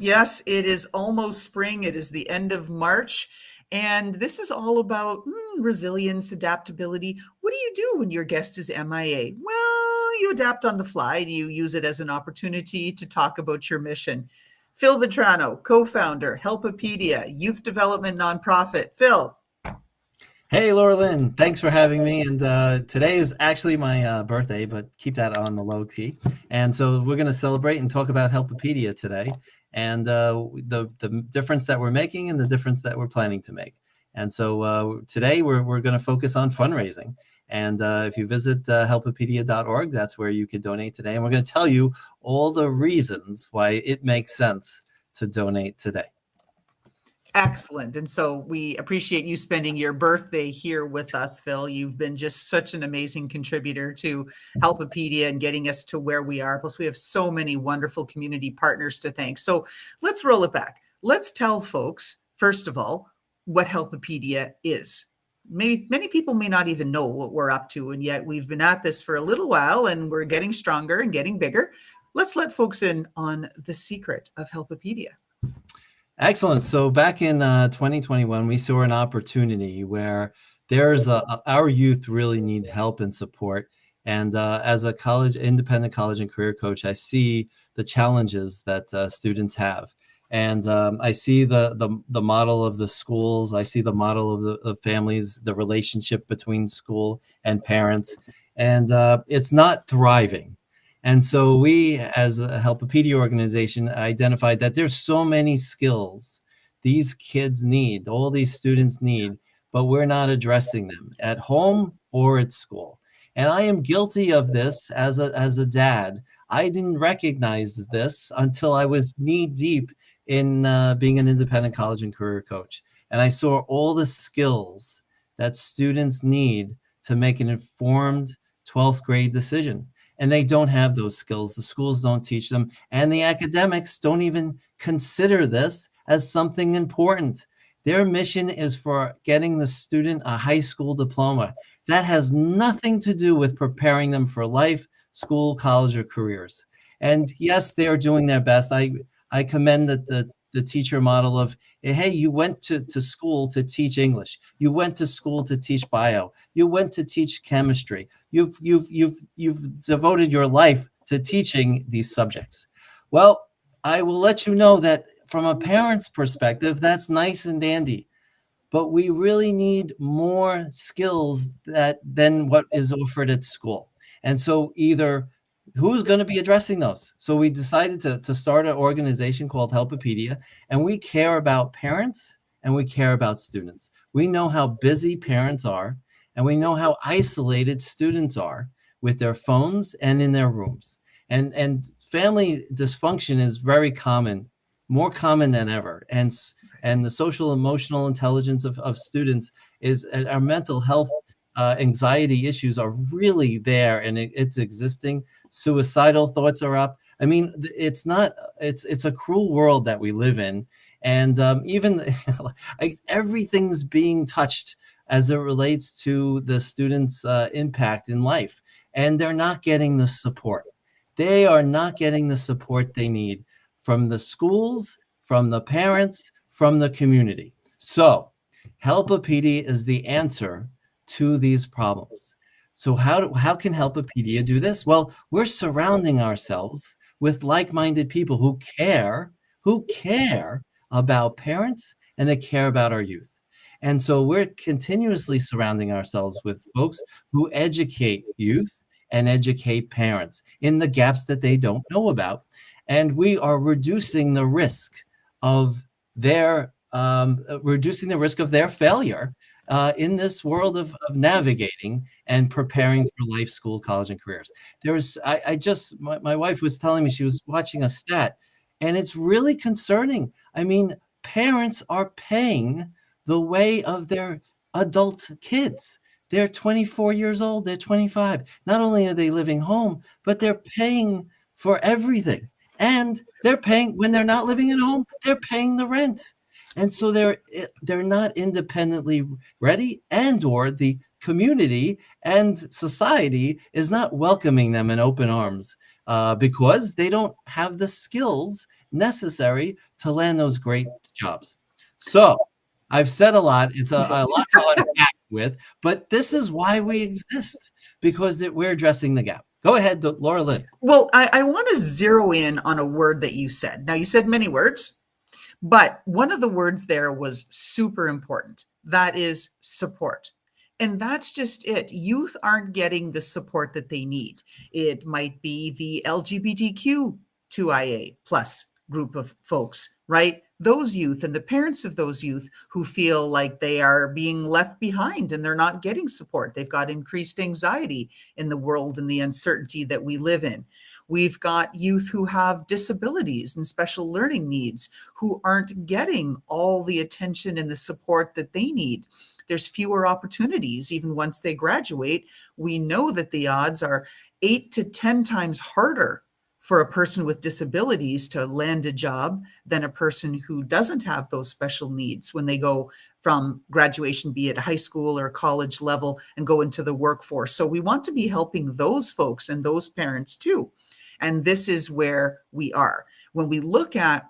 Yes, it is almost spring. It is the end of March. And this is all about resilience, adaptability. What do you do when your guest is MIA? Well, you adapt on the fly. You use it as an opportunity to talk about your mission. Phil Vitrano, co-founder, Helpopedia, youth development nonprofit. Phil. Hey, Laura Lynn, thanks for having me. And today is actually my birthday, but keep that on the low key. And so we're going to celebrate and talk about Helpopedia today and the difference that we're making and the difference that we're planning to make. And so today we're going to focus on fundraising. And if you visit helpopedia.org, that's where you can donate today. And we're going to tell you all the reasons why it makes sense to donate today. Excellent. And so we appreciate you spending your birthday here with us, Phil. You've been just such an amazing contributor to Helpopedia and getting us to where we are. Plus, we have so many wonderful community partners to thank. So let's roll it back. Let's tell folks, first of all, what Helpopedia is. Many people may not even know what we're up to, and yet we've been at this for a little while and we're getting stronger and getting bigger. Let's let folks in on the secret of Helpopedia. Excellent. So back in 2021, we saw an opportunity where our youth really need help and support. And as a independent college and career coach, I see the challenges that students have. And I see the model of the schools. I see the model of the families, the relationship between school and parents. And it's not thriving. And so we, as a Helpopedia organization, identified that there's so many skills these kids need, all these students need, but we're not addressing them at home or at school. And I am guilty of this as a dad. I didn't recognize this until I was knee deep in being an independent college and career coach. And I saw all the skills that students need to make an informed 12th grade decision. And they don't have those skills. The schools don't teach them. And the academics don't even consider this as something important. Their mission is for getting the student a high school diploma. That has nothing to do with preparing them for life, school, college, or careers. And yes, they are doing their best. I commend the teacher model of, hey, you went to school to teach English. You went to school to teach bio. You went to teach chemistry. You've devoted your life to teaching these subjects. Well, I will let you know that from a parent's perspective, that's nice and dandy, but we really need more skills than what is offered at school. And so either who's going to be addressing those? So we decided to start an organization called Helpopedia, and we care about parents and we care about students. We know how busy parents are, and we know how isolated students are with their phones and in their rooms. And family dysfunction is very common, more common than ever. And the social emotional intelligence of students is our mental health anxiety issues are really there, and it's existing. Suicidal thoughts are up. I mean, it's a cruel world that we live in. And even everything's being touched as it relates to the students' impact in life. And they're not getting the support. They are not getting the support they need from the schools, from the parents, from the community. So Helpopedia is the answer to these problems. So how can Helpopedia do this? Well, we're surrounding ourselves with like-minded people who care about parents, and they care about our youth. And so we're continuously surrounding ourselves with folks who educate youth and educate parents in the gaps that they don't know about. And we are reducing the risk of their failure in this world of navigating and preparing for life, school, college, and careers. My wife was telling me she was watching a stat, and it's really concerning. I mean, parents are paying the way of their adult kids. They're 24 years old, they're 25. Not only are they living home, but they're paying for everything. And they're paying, when they're not living at home, they're paying the rent. And so they're not independently ready, and or the community and society is not welcoming them in open arms because they don't have the skills necessary to land those great jobs. So I've said a lot. It's a lot to unpack with, but this is why we exist, because we're addressing the gap. Go ahead, Laura Lynn. Well, I want to zero in on a word that you said. Now, you said many words, but one of the words there was super important. That is support. And that's just it. Youth aren't getting the support that they need. It might be the LGBTQ2IA plus group of folks, right? Those youth and the parents of those youth who feel like they are being left behind and they're not getting support. They've got increased anxiety in the world and the uncertainty that we live in. We've got youth who have disabilities and special learning needs who aren't getting all the attention and the support that they need. There's fewer opportunities even once they graduate. We know that the odds are 8 to 10 times harder for a person with disabilities to land a job than a person who doesn't have those special needs when they go from graduation, be it high school or college level, and go into the workforce. So we want to be helping those folks and those parents too. And this is where we are. When we look at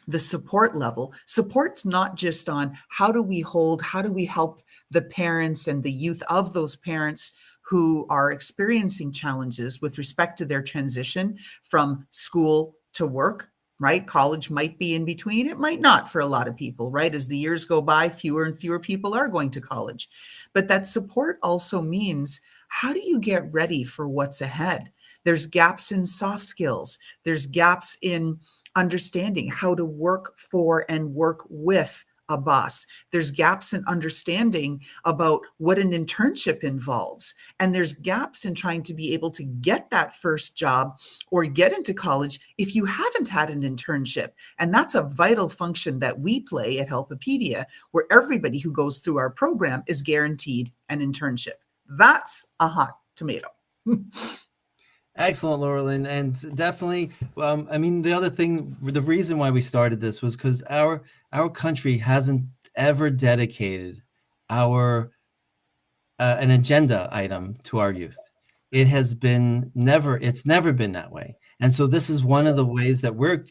the support level, support's not just on how do we help the parents and the youth of those parents who are experiencing challenges with respect to their transition from school to work, right? College might be in between. It might not for a lot of people, right? As the years go by, fewer and fewer people are going to college. But that support also means, how do you get ready for what's ahead? There's gaps in soft skills. There's gaps in understanding how to work for and work with a boss. There's gaps in understanding about what an internship involves. And there's gaps in trying to be able to get that first job or get into college if you haven't had an internship. And that's a vital function that we play at Helpopedia, where everybody who goes through our program is guaranteed an internship. That's a hot tomato. Excellent, Laura Lynn. And definitely, I mean, the other thing, the reason why we started this was because our country hasn't ever dedicated our an agenda item to our youth. It's never been that way. And so this is one of the ways that we're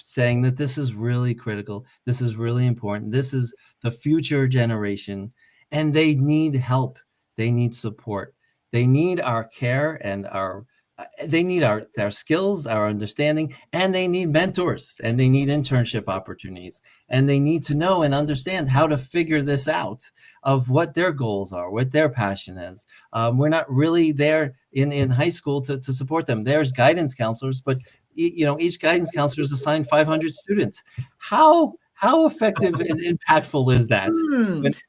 saying that this is really critical. This is really important. This is the future generation, and they need help. They need support. They need our care and they need our skills, our understanding, and they need mentors, and they need internship opportunities, and they need to know and understand how to figure this out of what their goals are, what their passion is. We're not really there in high school to support them. There's guidance counselors, but each guidance counselor is assigned 500 students. How effective and impactful is that?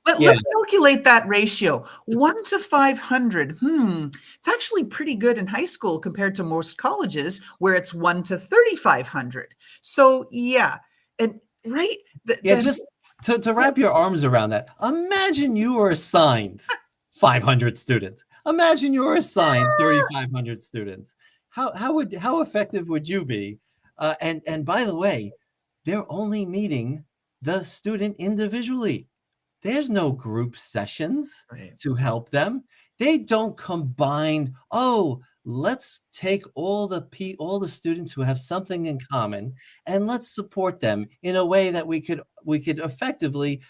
Let's calculate that ratio. 1 to 500. It's actually pretty good in high school compared to most colleges where it's 1 to 3,500. So yeah, and right. Just to wrap your arms around that. Imagine you were assigned 500 students. Imagine you were assigned 3,500 students. How effective would you be? And by the way, they're only meeting the student individually. There's no group sessions to help them. They don't combine, let's take all the students who have something in common and let's support them in a way that we could effectively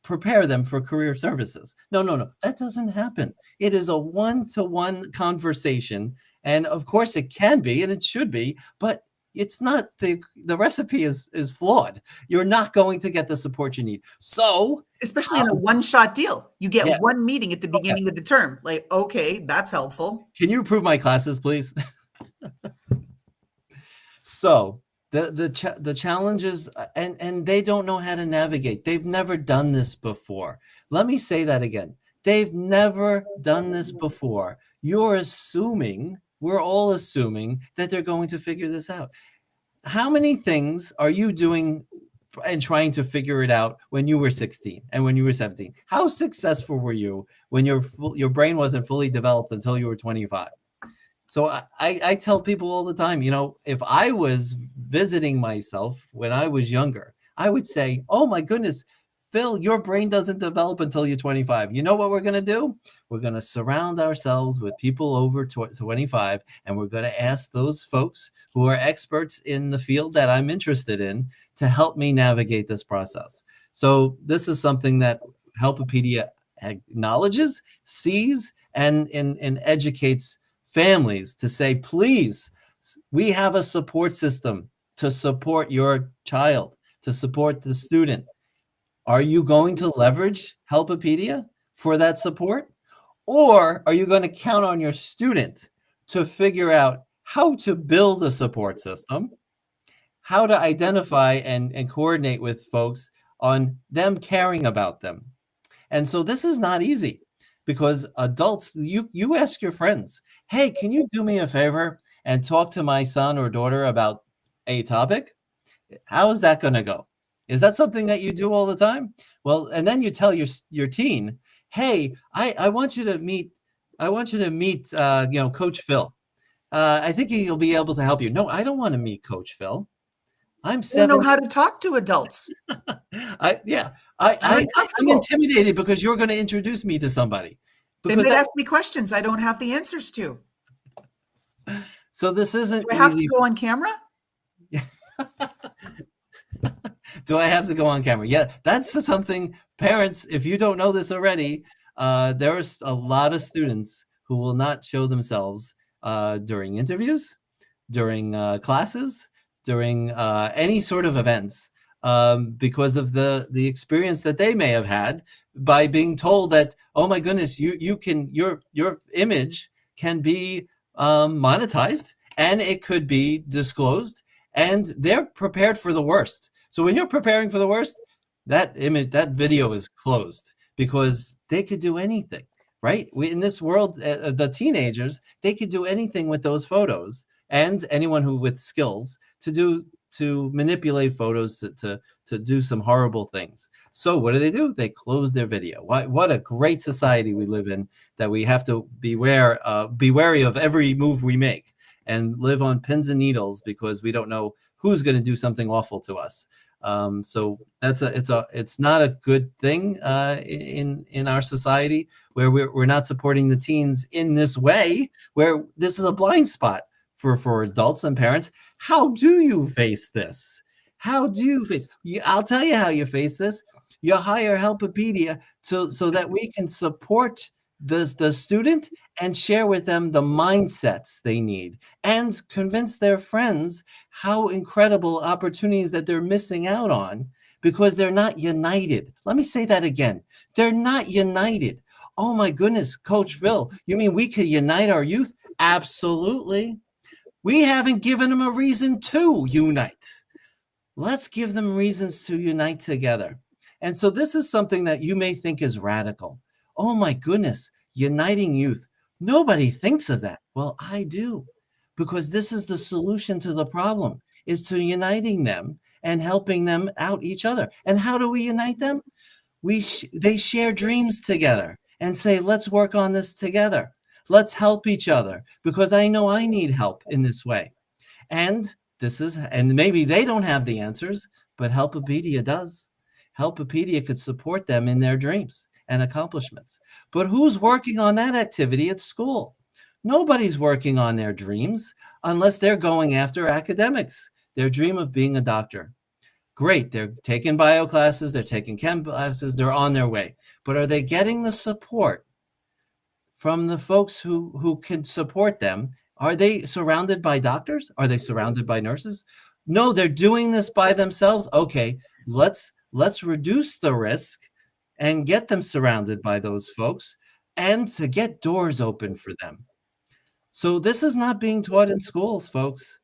prepare them for career services. No, that doesn't happen. It is a one-to-one conversation. And of course it can be, and it should be, but it's not. The recipe is flawed. You're not going to get the support you need. So, especially in a one-shot deal, you get one meeting at the beginning of the term. Like, okay, that's helpful. Can you approve my classes, please? So the challenges, and they don't know how to navigate. They've never done this before. Let me say that again. They've never done this before. We're all assuming that they're going to figure this out. How many things are you doing and trying to figure it out when you were 16 and when you were 17? How successful were you when your brain wasn't fully developed until you were 25? So I tell people all the time, if I was visiting myself when I was younger, I would say, oh my goodness, Phil, your brain doesn't develop until you're 25. You know what we're going to do? We're going to surround ourselves with people over 25, and we're going to ask those folks who are experts in the field that I'm interested in to help me navigate this process. So this is something that Helpopedia acknowledges, sees, and educates families to say, please, we have a support system to support your child, to support the student. Are you going to leverage Helpopedia for that support? Or are you going to count on your student to figure out how to build a support system, how to identify and coordinate with folks on them caring about them? And so this is not easy because adults, you ask your friends, hey, can you do me a favor and talk to my son or daughter about a topic? How is that going to go? Is that something that you do all the time? Well, and then you tell your teen, hey, I want you to meet, Coach Phil. I think he'll be able to help you. No, I don't want to meet Coach Phil. I'm I don't know 7. how to talk to adults. I'm I'm uncomfortable. intimidated because you're going to introduce me to somebody. They Because might ask me questions I don't have the answers to. so this isn't Do I have to easy. go on camera? Do I have to go on camera? Yeah, that's something parents, if you don't know this already, there's a lot of students who will not show themselves during interviews, during classes, during any sort of events, because of the experience that they may have had by being told that, oh my goodness, your image can be monetized and it could be disclosed, and they're prepared for the worst. So when you're preparing for the worst, that video is closed because they could do anything, right? In this world, the teenagers, they could do anything with those photos, and anyone who with skills to manipulate photos to do some horrible things. So what do? They close their video. What a great society we live in, that we have to be wary of every move we make and live on pins and needles because we don't know who's going to do something awful to us. So it's not a good thing in our society where we're not supporting the teens in this way, where this is a blind spot for adults and parents. How do you face this? How do you face? I'll tell you how you face this. You hire Helpopedia so that we can support the student and share with them the mindsets they need and convince their friends how incredible opportunities that they're missing out on because they're not united. Let me say that again. They're not united. Oh my goodness, Coach Phil, you mean we could unite our youth? Absolutely. We haven't given them a reason to unite. Let's give them reasons to unite together. And so this is something that you may think is radical. Oh my goodness, uniting youth. Nobody thinks of that. Well, I do, because this is the solution to the problem, is to uniting them and helping them out each other. And how do we unite them? They share dreams together and say, let's work on this together. Let's help each other because I know I need help in this way. And maybe they don't have the answers, but Helpopedia does. Helpopedia could support them in their dreams and accomplishments. But who's working on that activity at school? Nobody's working on their dreams unless they're going after academics, their dream of being a doctor. Great, they're taking bio classes, they're taking chem classes, they're on their way. But are they getting the support from the folks who can support them? Are they surrounded by doctors? Are they surrounded by nurses? No, they're doing this by themselves. Okay, let's reduce the risk and get them surrounded by those folks and to get doors open for them. So this is not being taught in schools, folks.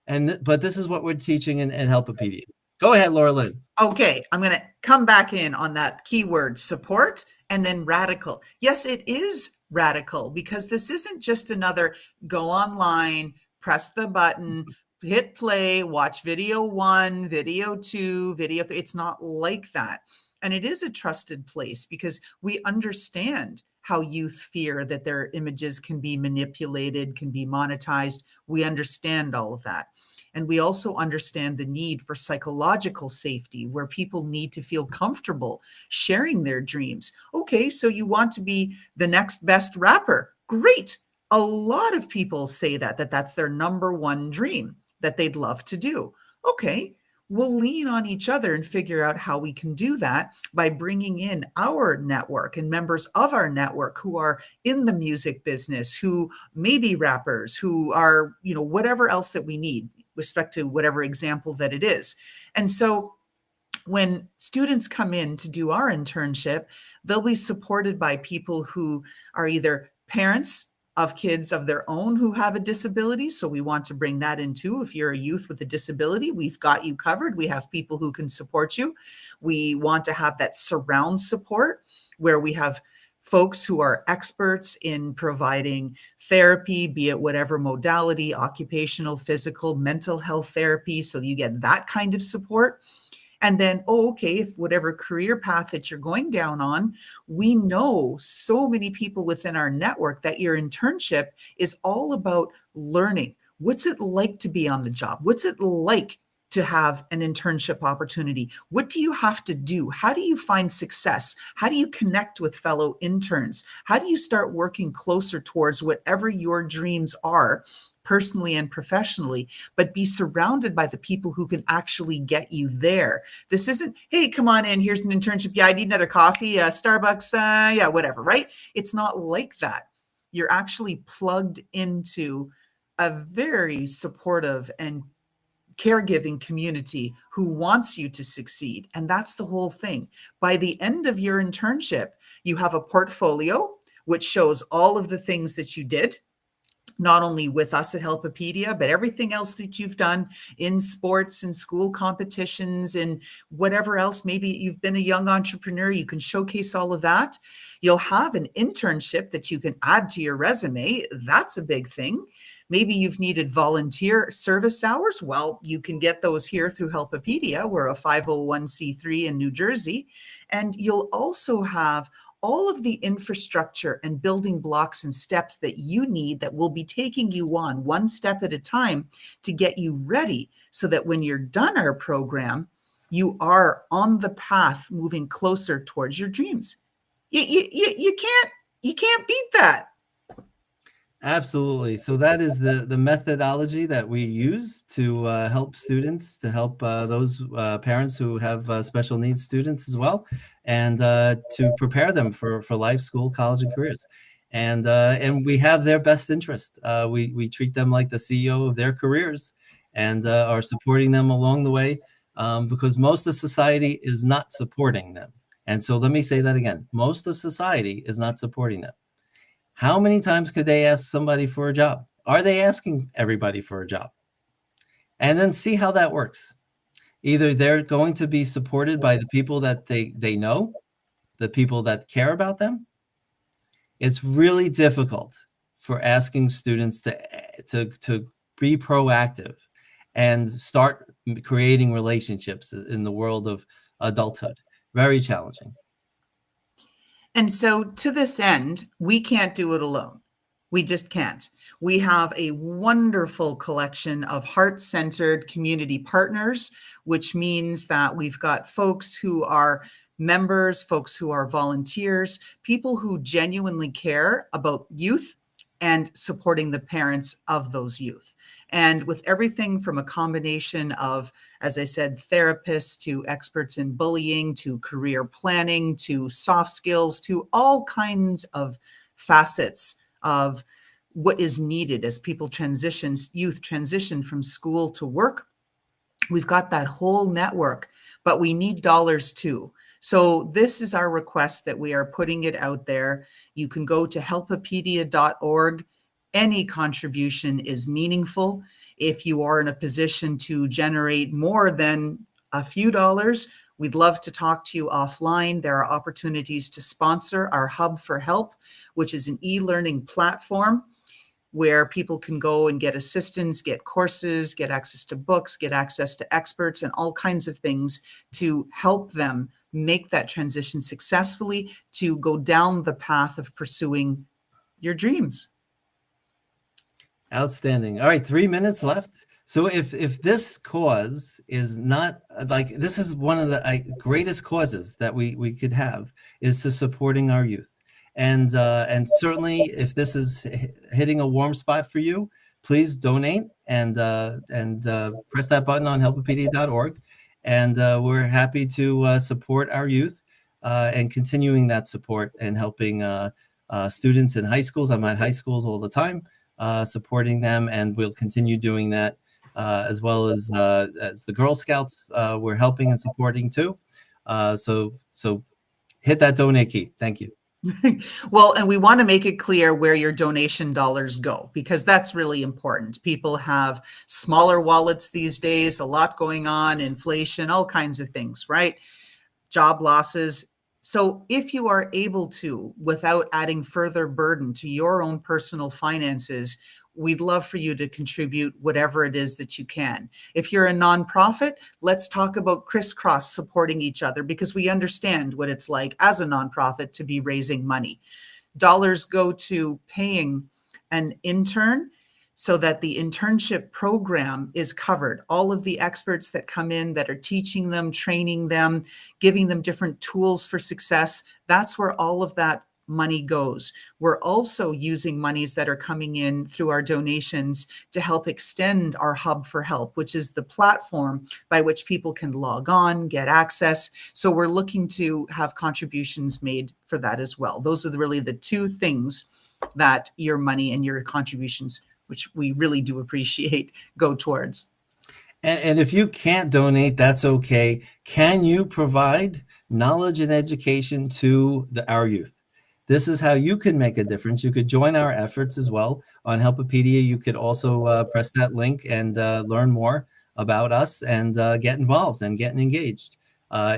But this is what we're teaching in Helpopedia. Go ahead, Laura Lynn. Okay, I'm going to come back in on that keyword support and then radical. Yes, it is radical because this isn't just another go online, press the button, hit play, watch video 1, video 2, video 3. It's not like that. And it is a trusted place because we understand how youth fear that their images can be manipulated, can be monetized. We understand all of that. And we also understand the need for psychological safety, where people need to feel comfortable sharing their dreams. Okay, so you want to be the next best rapper. Great. A lot of people say that that's their number one dream that they'd love to do. Okay, we'll lean on each other and figure out how we can do that by bringing in our network and members of our network who are in the music business, who may be rappers, who are, whatever else that we need, with respect to whatever example that it is. And so when students come in to do our internship, they'll be supported by people who are either parents of kids of their own who have a disability. So we want to bring that in too. If you're a youth with a disability, we've got you covered. We have people who can support you. We want to have that surround support where we have folks who are experts in providing therapy, be it whatever modality, occupational, physical, mental health therapy. So you get that kind of support. And then, okay, if whatever career path that you're going down on, we know so many people within our network that your internship is all about learning. What's it like to be on the job? What's it like to have an internship opportunity? What do you have to do? How do you find success? How do you connect with fellow interns? How do you start working closer towards whatever your dreams are, personally and professionally, but be surrounded by the people who can actually get you there. This isn't, hey, come on in, here's an internship. Yeah, I need another coffee, Starbucks, yeah, whatever, right? It's not like that. You're actually plugged into a very supportive and caregiving community who wants you to succeed. And that's the whole thing. By the end of your internship, you have a portfolio which shows all of the things that you did, not only with us at Helpopedia, but everything else that you've done in sports and school competitions and whatever else. Maybe you've been a young entrepreneur, you can showcase all of that. You'll have an internship that you can add to your resume. That's a big thing. Maybe you've needed volunteer service hours. Well, you can get those here through Helpopedia. We're a 501c3 in New Jersey. And you'll also have all of the infrastructure and building blocks and steps that you need that will be taking you on one step at a time to get you ready so that when you're done our program, you are on the path moving closer towards your dreams. You can't beat that. Absolutely. So that is the methodology that we use to help students, to help those parents who have special needs students as well, and to prepare them for life, school, college, and careers. And we have their best interest. We treat them like the CEO of their careers, and are supporting them along the way, because most of society is not supporting them. And so let me say that again: most of society is not supporting them. How many times could they ask somebody for a job? Are they asking everybody for a job? And then see how that works. Either they're going to be supported by the people that they know, the people that care about them. It's really difficult for asking students to be proactive and start creating relationships in the world of adulthood. Very challenging. And so, to this end, we can't do it alone. We just can't. We have a wonderful collection of heart centered community partners, which means that we've got folks who are members, folks who are volunteers, people who genuinely care about youth and supporting the parents of those youth. And with everything from a combination of, as I said, therapists to experts in bullying, to career planning, to soft skills, to all kinds of facets of what is needed as people transition, youth transition from school to work. We've got that whole network, but we need dollars too. So this is our request that we are putting it out there. You can go to helpopedia.org. Any contribution is meaningful. If you are in a position to generate more than a few dollars, we'd love to talk to you offline. There are opportunities to sponsor our Hub for Help, which is an e-learning platform where people can go and get assistance, get courses, get access to books, get access to experts, and all kinds of things to help them make that transition successfully, to go down the path of pursuing your dreams. Outstanding. All right, 3 minutes left. So if this cause is not like, this is one of the greatest causes that we could have, is to supporting our youth. And certainly if this is hitting a warm spot for you, please donate and press that button on helpopedia.org. And we're happy to support our youth and continuing that support and helping students in high schools. I'm at high schools all the time, supporting them, and we'll continue doing that, as well as the Girl Scouts we're helping and supporting too. So hit that donate key. Thank you. Well, and we want to make it clear where your donation dollars go, because that's really important. People have smaller wallets these days, a lot going on, inflation, all kinds of things, right? Job losses. So if you are able to, without adding further burden to your own personal finances, we'd love for you to contribute whatever it is that you can. If you're a nonprofit, let's talk about crisscross supporting each other, because we understand what it's like as a nonprofit to be raising money. Dollars go to paying an intern so that the internship program is covered. All of the experts that come in that are teaching them, training them, giving them different tools for success, that's where all of that money goes. We're also using monies that are coming in through our donations to help extend our Hub for Help, which is the platform by which people can log on, get access. So we're looking to have contributions made for that as well. Those are really the two things that your money and your contributions, which we really do appreciate, go towards. And if you can't donate, that's okay. Can you provide knowledge and education to our youth? This is how you can make a difference. You could join our efforts as well on Helpopedia. You could also press that link and learn more about us and get involved and get engaged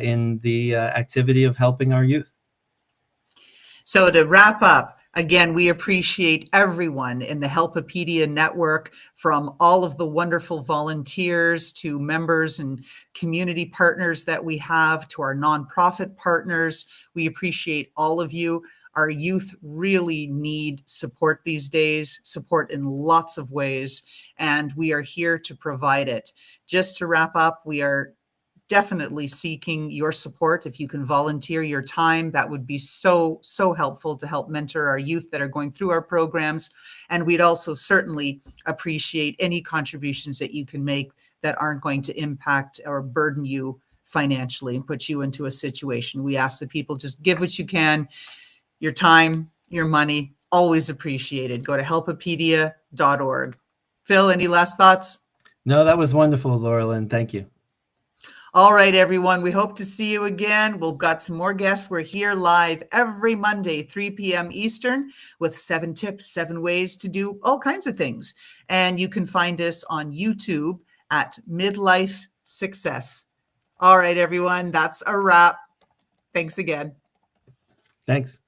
in the activity of helping our youth. So to wrap up, again, we appreciate everyone in the Helpopedia network, from all of the wonderful volunteers to members and community partners that we have, to our nonprofit partners. We appreciate all of you. Our youth really need support these days, support in lots of ways, and we are here to provide it. Just to wrap up, we are definitely seeking your support. If you can volunteer your time, that would be so helpful to help mentor our youth that are going through our programs. And we'd also certainly appreciate any contributions that you can make that aren't going to impact or burden you financially and put you into a situation. We ask that people just give what you can. Your time, your money, always appreciated. Go to helpopedia.org. Phil, any last thoughts? No, that was wonderful, Laurelyn. Thank you. All right, everyone. We hope to see you again. We've got some more guests. We're here live every Monday, 3 p.m. Eastern, with 7 tips, 7 ways to do all kinds of things. And you can find us on YouTube at Midlife Success. All right, everyone. That's a wrap. Thanks again. Thanks.